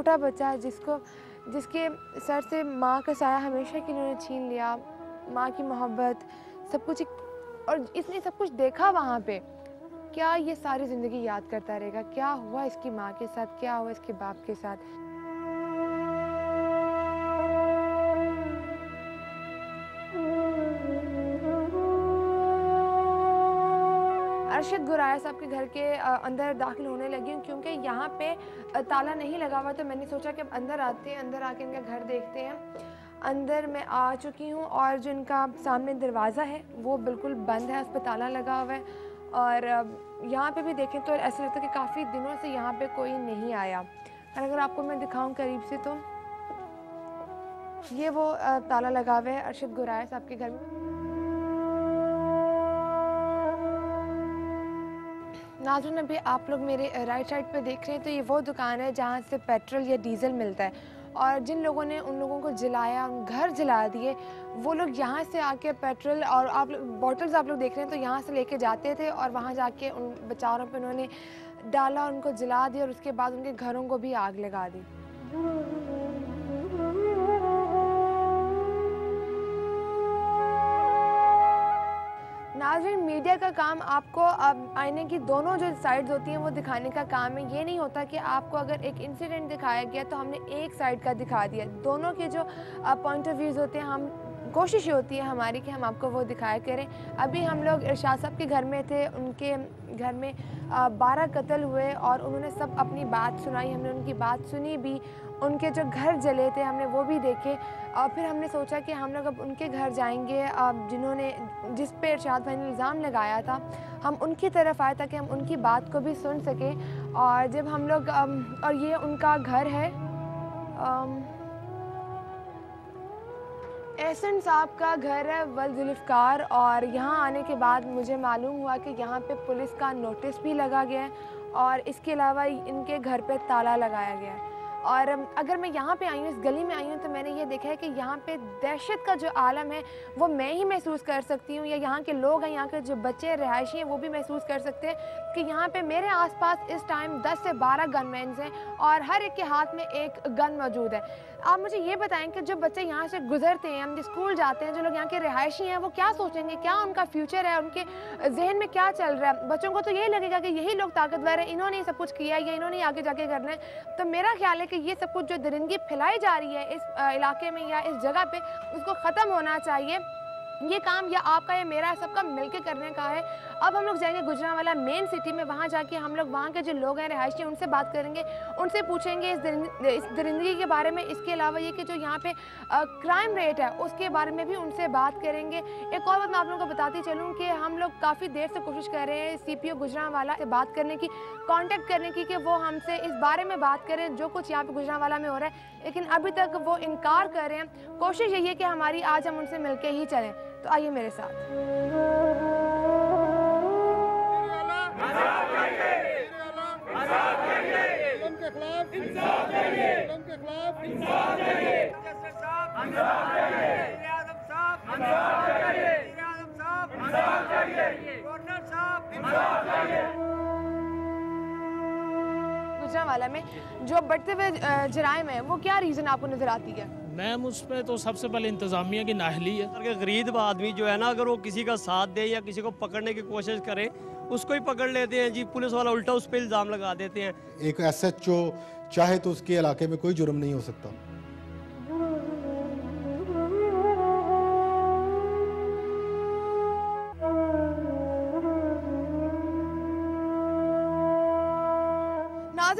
छोटा बच्चा जिसके सर से माँ का साया हमेशा के लिए छीन लिया, माँ की मोहब्बत सब कुछ, और इसने सब कुछ देखा वहाँ पे। क्या ये सारी ज़िंदगी याद करता रहेगा क्या हुआ इसकी माँ के साथ, क्या हुआ इसके बाप के साथ। अरशद गुराया साहब के घर के अंदर दाखिल होने लगी हूँ, क्योंकि यहाँ पे ताला नहीं लगा हुआ, तो मैंने सोचा कि अब अंदर आते हैं, अंदर आके इनका घर देखते हैं। अंदर मैं आ चुकी हूँ और जो इनका सामने दरवाज़ा है वो बिल्कुल बंद है, उस पर ताला लगा हुआ है। और यहाँ पे भी देखें तो ऐसा लगता है कि काफ़ी दिनों से यहाँ पे कोई नहीं आया। और अगर आपको मैं दिखाऊँ करीब से तो ये वो ताला लगा हुआ है अरशद गुराया साहब के घर में। नाज़रीन, अभी आप लोग मेरे राइट साइड पे देख रहे हैं तो ये वो दुकान है जहाँ से पेट्रोल या डीज़ल मिलता है, और जिन लोगों ने उन लोगों को जलाया, उन घर जला दिए, वो लोग यहाँ से आके पेट्रोल और बॉटल्स आप लोग देख रहे हैं तो यहाँ से लेके जाते थे और वहाँ जाके उन बेचारों पे उन्होंने डाला, उनको जला दिया और उसके बाद उनके घरों को भी आग लगा दी। नाज़रीन, मीडिया का काम आपको आईने की दोनों जो साइड्स होती हैं वो दिखाने का काम है। ये नहीं होता कि आपको अगर एक इंसिडेंट दिखाया गया तो हमने एक साइड का दिखा दिया। दोनों के जो पॉइंट ऑफ व्यूज़ होते हैं, हम कोशिश होती है हमारी कि हम आपको वो दिखाया करें। अभी हम लोग इरशाद साहब के घर में थे, उनके घर में 12 कत्ल हुए और उन्होंने सब अपनी बात सुनाई, हमने उनकी बात सुनी भी, उनके जो घर जले थे हमने वो भी देखे। और फिर हमने सोचा कि हम लोग अब उनके घर जाएंगे जिस पे इरशाद भाई ने इल्ज़ाम लगाया था, हम उनकी तरफ आए ताकि हम उनकी बात को भी सुन सकें। और जब हम लोग और ये उनका घर है, एहसन साहब का घर है वल जुल्फ़कार। और यहाँ आने के बाद मुझे मालूम हुआ कि यहाँ पे पुलिस का नोटिस भी लगा गया है और इसके अलावा इनके घर पे ताला लगाया गया है। और अगर मैं यहाँ पे आई हूँ, इस गली में आई हूँ, तो मैंने ये देखा है कि यहाँ पे दहशत का जो आलम है वो मैं ही महसूस कर सकती हूँ, या यहाँ के लोग हैं, यहाँ के जो बच्चे रहायशी हैं वो भी महसूस कर सकते हैं कि यहाँ पे मेरे आसपास इस टाइम 10 से 12 गनमैन्स हैं और हर एक के हाथ में एक गन मौजूद है। आप मुझे ये बताएं कि जो बच्चे यहाँ से गुजरते हैं, हम जो स्कूल जाते हैं, जो लोग यहाँ के रहायशी हैं, वो क्या सोचेंगे, क्या उनका फ्यूचर है, उनके जहन में क्या चल रहा है। बच्चों को तो यही लगेगा कि यही लोग ताकतवर है, इन्होंने सब कुछ किया है या इन्होंने आगे जाके करना है। तो मेरा ख्याल है कि ये सब कुछ जो दरिंदगी फैलाई जा रही है इस इलाके में या इस जगह पे, उसको ख़त्म होना चाहिए। ये काम या आपका या मेरा सबका मिलकर करने का है। अब हम लोग जाएंगे गुजरांवाला मेन सिटी में, वहाँ जाके हम लोग वहाँ के जो लोग हैं रहायशी, उनसे बात करेंगे, उनसे पूछेंगे इस दरिंदगी के बारे में। इसके अलावा ये कि जो यहाँ पे क्राइम रेट है उसके बारे में भी उनसे बात करेंगे। एक और बात मैं आप लोगों को बताती चलूँ कि हम लोग काफ़ी देर से कोशिश कर रहे हैं CPO गुजरांवाला से बात करने की, कॉन्टेक्ट करने की कि वो हमसे इस बारे में बात करें जो कुछ यहाँ पे गुजरांवाला में हो रहा है, लेकिन अभी तक वो इनकार कर रहे हैं। कोशिश यही है कि हमारी आज हम उनसे मिलके ही चलें। तो आइए मेरे साथ। गुजरांवाला में जो बढ़ते हुए जराइम है वो क्या रीज़न आपको नज़र आती है? मैम उसमें तो सबसे पहले इंतज़ामिया की नाहली है। अगर गरीब आदमी जो है ना, अगर वो किसी का साथ दे या किसी को पकड़ने की कोशिश करे, उसको ही पकड़ लेते हैं जी, पुलिस वाला उल्टा उस पर इल्ज़ाम लगा देते हैं। एक SHO चाहे तो उसके इलाके में कोई जुर्म नहीं हो सकता।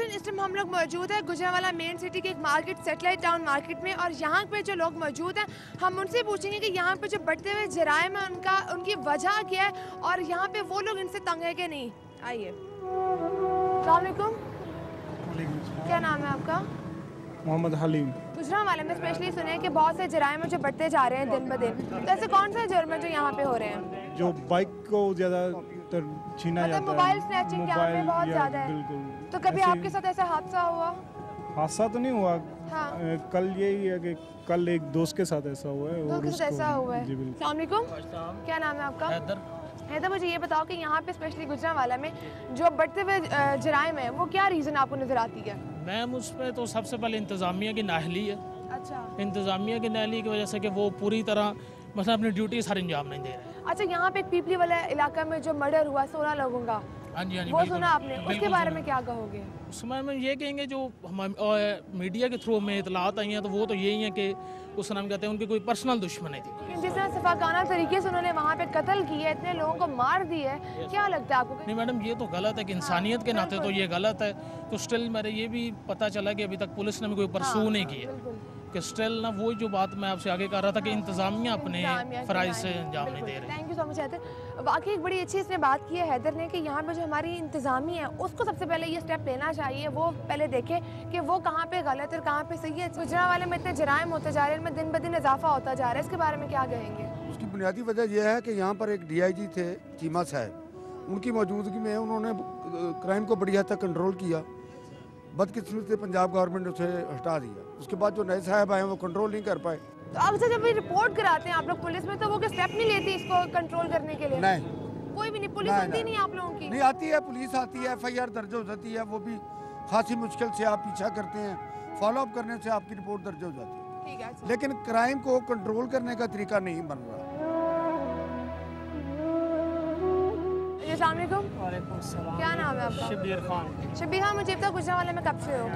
इस टाइम हम लोग मौजूद है गुजरांवाला मेन सिटी के एक मार्केट, सेटेलाइट टाउन मार्केट में, और यहाँ पे जो लोग मौजूद हैं हम उनसे पूछेंगे कि यहाँ पे जो बढ़ते हुए जराइम है उनकी वजह क्या है और यहाँ पे वो लोग इनसे तंग है कि नहीं। आइए। अस्सलाम वालेकुम। क्या नाम है आपका? मोहम्मद हलीम। गुजरांवाला में स्पेशली सुने हैं कि बहुत से जराइम जो बढ़ते जा रहे हैं दिन ब दिन, तो ऐसे कौन से जुर्म है जो यहाँ पे हो रहे हैं? जो बाइक को ज़्यादातर छीना जाता है, मोबाइल स्नैचिंग यहाँ पे बहुत ज़्यादा है। बिल्कुल। तो कभी आपके साथ ऐसा हादसा हुआ? हादसा तो नहीं हुआ। हाँ। कल यही है कि कल एक दोस्त के साथ ऐसा हुआ है। दोस्त के साथ ऐसा हुआ है। जी बिल्कुल। अस्सलाम वालेकुम। क्या नाम है आपका? हैदर, मुझे ये बताओ कि यहाँ पे स्पेशली गुजरांवाला में जो बढ़ते हुए जराइम है वो क्या रीज़न आपको नज़र आती है? मैम उस पर तो सबसे पहले इंतज़ामिया की नाहली है। अच्छा इंतज़ामिया की नाहली की वजह से कि वो पूरी तरह मतलब अपनी ड्यूटी हर अंजाम नहीं दे रहे। अच्छा, यहाँ पे एक पीपली वाला इलाका में जो मर्डर हुआ 16 लोगों का, हाँ जी, हाँ जी, वो बिल्कुल, सुना आपने? उसके बिल्कुल बारे सुना। में क्या कहोगे? उसमें हम ये कहेंगे जो हम मीडिया के थ्रू में इतलात आई हैं तो वो तो यही है कि उस नाम कहते हैं उनकी कोई पर्सनल दुश्मनी थी। लेकिन जिस तरह सफाकाना तरीके से उन्होंने वहाँ पे कत्ल किया, इतने लोगों को मार दिया है, क्या लगता है आपको? नहीं मैडम, ये तो गलत है कि इंसानियत के नाते तो ये गलत है। तो स्टिल मेरे ये भी पता चला कि अभी तक पुलिस ने भी कोई परसू नहीं की है बिल्कुल। कि स्टिल ना वो जो बात मैं आपसे आगे कर रहा था कि इंतज़ामिया अपने फ़राइज़ से अंजाम नहीं दे रहे। Thank you so much Haider. वाकई एक बड़ी अच्छी इसने बात की है हैदर ने कि यहाँ पे जो हमारी इंतज़ामी है उसको सबसे पहले ये स्टेप लेना चाहिए, वो पहले देखे कि वो कहाँ पे गलत है और कहाँ पे सही है। गुजरांवाले में इतने जराइम होते जा रहे हैं, इनमें दिन ब दिन इजाफा होता जा रहा है, इसके बारे में क्या कहेंगे? उसकी बुनियादी वजह यह है कि यहाँ पर एक DIG थे चीमा साहब, उनकी मौजूदगी में उन्होंने क्राइम को बड़ी हद तक कंट्रोल किया। बदकिस्मती से पंजाब गवर्नमेंट उसे हटा दिया। उसके बाद जो नए साहब आए वो कंट्रोल नहीं कर पाए। तो अब से जब रिपोर्ट कराते हैं आप लोग पुलिस में, तो वो कोई स्टेप नहीं लेती इसको कंट्रोल करने के लिए? नहीं, कोई भी नहीं, पुलिस आती नहीं आप लोगों की? नहीं आती है, पुलिस आती है, FIR दर्ज हो जाती है, वो भी खासी मुश्किल से आप पीछा करते हैं, फॉलो अप करने से आपकी रिपोर्ट दर्ज हो जाती है। ठीक है, अच्छा। लेकिन क्राइम को कंट्रोल करने का तरीका नहीं बन रहा। अस्सलाम वालेकुम। वालेकुम सलाम। क्या नाम है आपका? शब्बीर खान। शब्बीर खान, मुझे बता गुजरांवाले में कब से हो?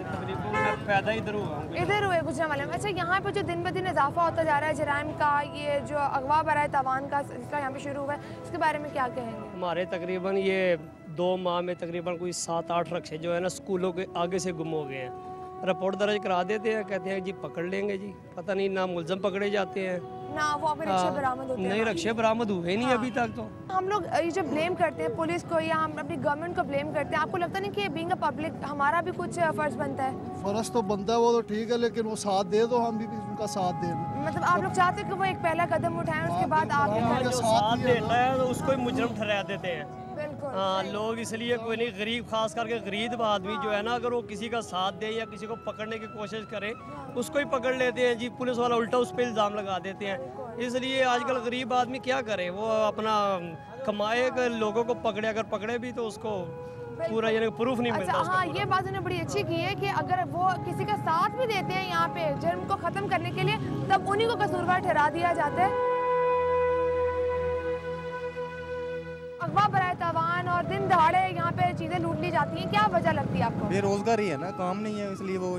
तकरीबन मैं पैदा इधर हुआ हूँ। इधर हुए गुजरांवाले में। अच्छा, यहाँ पे जो दिन ब दिन इजाफा होता जा रहा है जराइम का, ये जो अगवा बराए तावान का सिलसिला यहाँ पे शुरू हुआ है, इसके बारे में क्या कहेंगे? हमारे तकरीबन ये 2 माह में तकरीबन कोई 7-8 रक्शे जो है ना स्कूलों के आगे से गुम हो गए हैं। रिपोर्ट दर्ज करा देते हैं, कहते हैं जी पकड़ लेंगे जी, पता नहीं ना मुलजम पकड़े जाते हैं ना वो आपके रक्षे बरामद होते हैं? नहीं, रक्शे बरामद हुए नहीं अभी तक। तो हम लोग ये जो ब्लेम करते हैं पुलिस को या हम अपनी गवर्नमेंट को ब्लेम करते हैं, आपको लगता नहीं कि बीइंग अ पब्लिक हमारा भी कुछ फर्ज बनता है? फर्ज तो बनता है, वो तो ठीक है, लेकिन वो साथ दे तो हम भी उनका साथ दें। मतलब आप लोग चाहते हैं कि वो एक पहला कदम उठाएं, उसके बाद आगे हाँ, करें? जो जो साथ देता है तो उसको ही मुजरम ठहरा देते हैं। बिल्कुल। हाँ, लोग इसलिए कोई नहीं, गरीब खास करके गरीब आदमी जो है ना, अगर वो किसी का साथ दे या किसी को पकड़ने की कोशिश करे उसको ही पकड़ लेते हैं जी, पुलिस वाला उल्टा उस पर इल्ज़ाम लगा देते हैं। इसलिए आजकल गरीब आदमी क्या करे, वो अपना कमाए, अगर लोगों को पकड़े, अगर पकड़े भी तो उसको पूरा यानी प्रूफ नहीं मिलता अच्छा, उसका हाँ, पूरा। ये बात उन्होंने बड़ी अच्छी की है कि अगर वो किसी का साथ भी देते हैं यहाँ पे जुर्म को खत्म करने के लिए, तब उन्हीं को कसूरवार ठहरा दिया जाता है। अगवा बराए तावान और दिन दहाड़े यहाँ पे चीजें लूट ली जाती हैं, क्या वजह लगती है आपको? बेरोजगारी है ना, काम नहीं है, इसलिए वो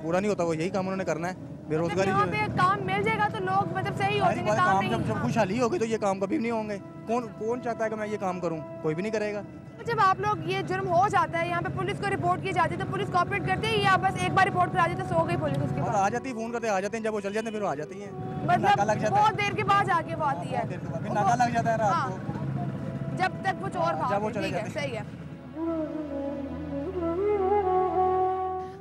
पूरा नहीं होता, वो यही काम उन्होंने करना है। मतलब बेरोजगारी यहाँ पे काम मिल जाएगा तो लोग मतलब सही हो जाएंगे, काम नहीं। जब खुशहाली होगी तो ये काम कभी भी नहीं होंगे। कौन चाहता है कि मैं ये काम करूं? कोई भी नहीं करेगा। जब आप लोग ये जुर्म हो जाता है यहाँ पे पुलिस को रिपोर्ट की जाती है, तो पुलिस कोऑपरेट करती है या बस एक बार रिपोर्ट करा दी तो सो गई पुलिस उसके और बाद? आ जाती है, फोन करते आ जाते हैं, जब वो चल जाते हैं फिर वो आ जाती है। मतलब लग जाता बहुत देर के बाद जाके वो आती है, फिर नाका लग जाता है रात हाँ, को। जब तक वो चोर जब वो भाग। चले ठीक है, जाते सही है।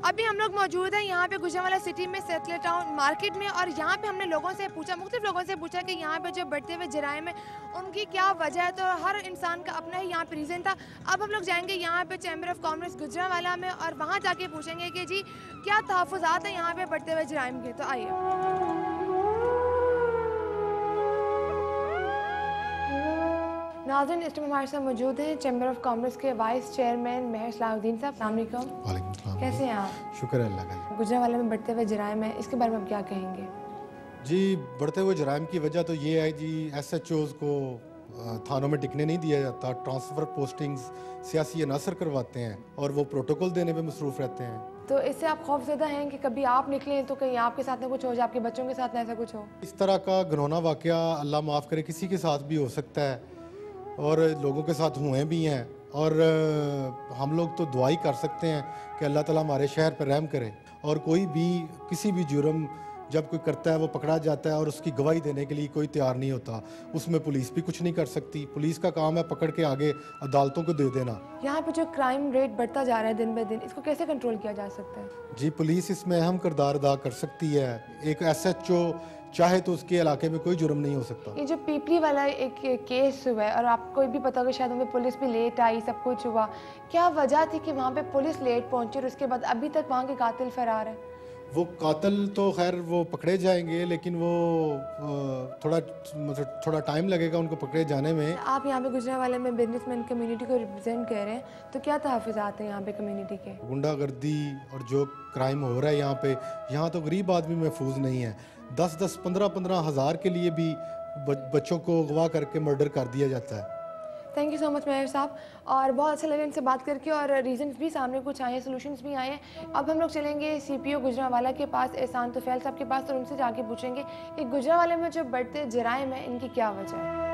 अभी हम लोग मौजूद हैं यहाँ पे गुजरांवाला सिटी में सेटलर टाउन मार्केट में, और यहाँ पे हमने लोगों से पूछा, मुख्तलिफ लोगों से पूछा कि यहाँ पे जो बढ़ते हुए जराइम है उनकी क्या वजह है। तो हर इंसान का अपना ही यहाँ पे रीज़न था। अब हम लोग जाएंगे यहाँ पे चैम्बर ऑफ कॉमर्स गुजरांवाला में और वहाँ जाके पूछेंगे कि जी क्या तहफ़्फ़ुज़ात हैं यहाँ पे बढ़ते हुए जराइम के। तो आइए। नाज़रीन, इस टाइम हमारे साथ मौजूद हैं चैम्बर ऑफ कॉमर्स के वाइस चेयरमैन महर सलाहुद्दीन साहब। अस्सलाम वालेकुम। वालेकुम सलाम। कैसे हैं आप? शुक्र है अल्लाह का। गुजरांवाला में बढ़ते हुए जराइम है, इसके बारे में आप क्या कहेंगे? जी, बढ़ते हुए जराइम की वजह तो ये है जी, SHOs को थानों में टिकने नहीं दिया जाता, ट्रांसफ़र पोस्टिंग्स सियासी अनासर करवाते हैं और वो प्रोटोकॉल देने में मसरूफ़ रहते हैं। तो इससे आप खौफज़दा हैं कि कभी आप निकलें तो कहीं आपके साथ ना कुछ हो जाए, आपके बच्चों के साथ ना ऐसा कुछ हो? इस तरह का घिनौना वाक़या अल्लाह माफ़ करे किसी के साथ भी हो सकता है और लोगों के साथ हुए भी हैं, और हम लोग तो दुआई कर सकते हैं कि अल्लाह ताला हमारे शहर पर रहम करे। और कोई भी किसी भी जुर्म जब कोई करता है वो पकड़ा जाता है और उसकी गवाही देने के लिए कोई तैयार नहीं होता, उसमें पुलिस भी कुछ नहीं कर सकती। पुलिस का काम है पकड़ के आगे अदालतों को दे देना। यहाँ पे जो क्राइम रेट बढ़ता जा रहा है दिन ब दिन, इसको कैसे कंट्रोल किया जा सकता है? जी, पुलिस इसमें अहम किरदार अदा कर सकती है। एक SHO चाहे तो उसके इलाके में कोई जुर्म नहीं हो सकता। ये जो पीपली वाला एक केस हुआ है और आपको भी पता होगा शायद वहाँ पे पुलिस भी लेट आई, सब कुछ हुआ, क्या वजह थी कि वहाँ पे पुलिस लेट पहुँची और उसके बाद अभी तक वहाँ के कातिल फरार है? वो कातिल तो खैर वो पकड़े जाएंगे, लेकिन वो थोड़ा टाइम लगेगा उनको पकड़े जाने में। आप यहाँ पे गुजरांवाला में बिजनेसमैन कम्युनिटी को रिप्रेजेंट कर रहे हैं, तो क्या तहफ़्फ़ुज़ात हैं यहाँ पे कम्युनिटी के? गुंडागर्दी और जो क्राइम हो रहा है यहाँ पे, यहाँ तो गरीब आदमी महफूज नहीं है। 10-10, 15-15 हज़ार के लिए भी बच्चों को अगवा करके मर्डर कर दिया जाता है। Thank you so much mayor साहब, और बहुत अच्छा लगा इनसे बात करके, और रीजंस भी सामने कुछ आए हैं, सोल्यूशंस भी आए हैं। अब हम लोग चलेंगे CPO गुजरांवाला के पास, एहसान तुफैल साहब के पास, और उनसे जाके पूछेंगे कि गुजरांवाला में जो बढ़ते जराइम हैं इनकी क्या वजह है।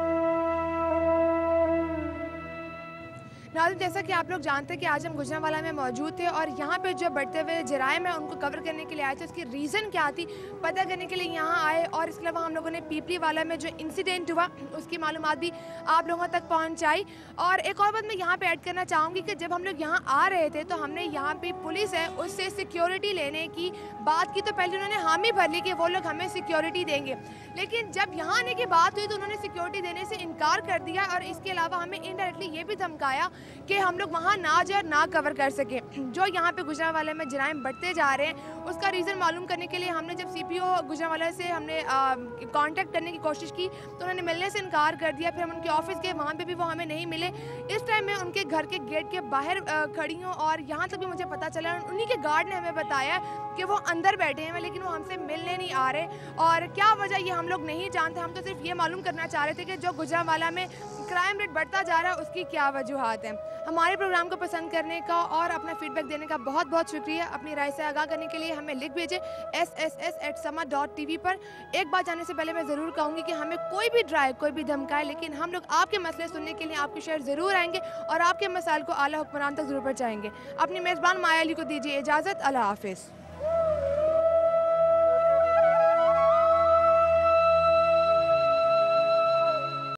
नाज़रीन, जैसा कि आप लोग जानते हैं कि आज हम गुजरांवाला में मौजूद थे और यहाँ पे जो बढ़ते हुए जराइम है उनको कवर करने के लिए आए थे, उसकी रीज़न क्या थी पता करने के लिए यहाँ आए। और इसके अलावा हम लोगों ने पीपलीवाला में जो इंसिडेंट हुआ उसकी मालूमात भी आप लोगों तक पहुँचाई। और एक और बात मैं यहाँ पे ऐड करना चाहूँगी कि जब हम लोग यहाँ आ रहे थे तो हमने यहाँ पे पुलिस है उससे सिक्योरिटी लेने की बात की, तो पहले उन्होंने हामी भर ली कि वो लोग हमें सिक्योरिटी देंगे, लेकिन जब यहाँ आने की बात हुई तो उन्होंने सिक्योरिटी देने से इनकार कर दिया। और इसके अलावा हमें इनडायरेक्टली ये भी धमकाया कि हम लोग वहाँ ना जाए और ना कवर कर सके। जो यहाँ पे गुजरांवाला में जराइम बढ़ते जा रहे हैं उसका रीज़न मालूम करने के लिए हमने जब CPO गुजरांवाला से हमने कांटेक्ट करने की कोशिश की तो उन्होंने मिलने से इनकार कर दिया। फिर हम उनके ऑफिस गए, वहाँ पे भी वो हमें नहीं मिले। इस टाइम मैं उनके घर के गेट के बाहर खड़ी हूँ और यहाँ तक भी मुझे पता चला, उन्हीं के गार्ड ने हमें बताया कि वो अंदर बैठे हैं लेकिन वो हमसे मिलने नहीं आ रहे। और क्या वजह ये हम लोग नहीं जानते, हम तो सिर्फ ये मालूम करना चाह रहे थे कि जो गुजरांवाला में क्राइम रेट बढ़ता जा रहा है उसकी क्या वजूहात हैं। हमारे प्रोग्राम को पसंद करने का और अपना फीडबैक देने का बहुत बहुत शुक्रिया। अपनी राय से आगाह करने के लिए हमें लिख भेजें sss@sama.tv पर। एक बात जाने से पहले मैं ज़रूर कहूँगी कि हमें कोई भी ड्राइव, कोई भी धमकाए, लेकिन हम लोग आपके मसले सुनने के लिए आपके शहर ज़रूर आएंगे और आपके मसाइल को आला हुक्मरान तक ज़रूर पहुँचाएंगे। अपनी मेज़बान माया अली को दीजिए इजाज़त। अल्लाह हाफिज़।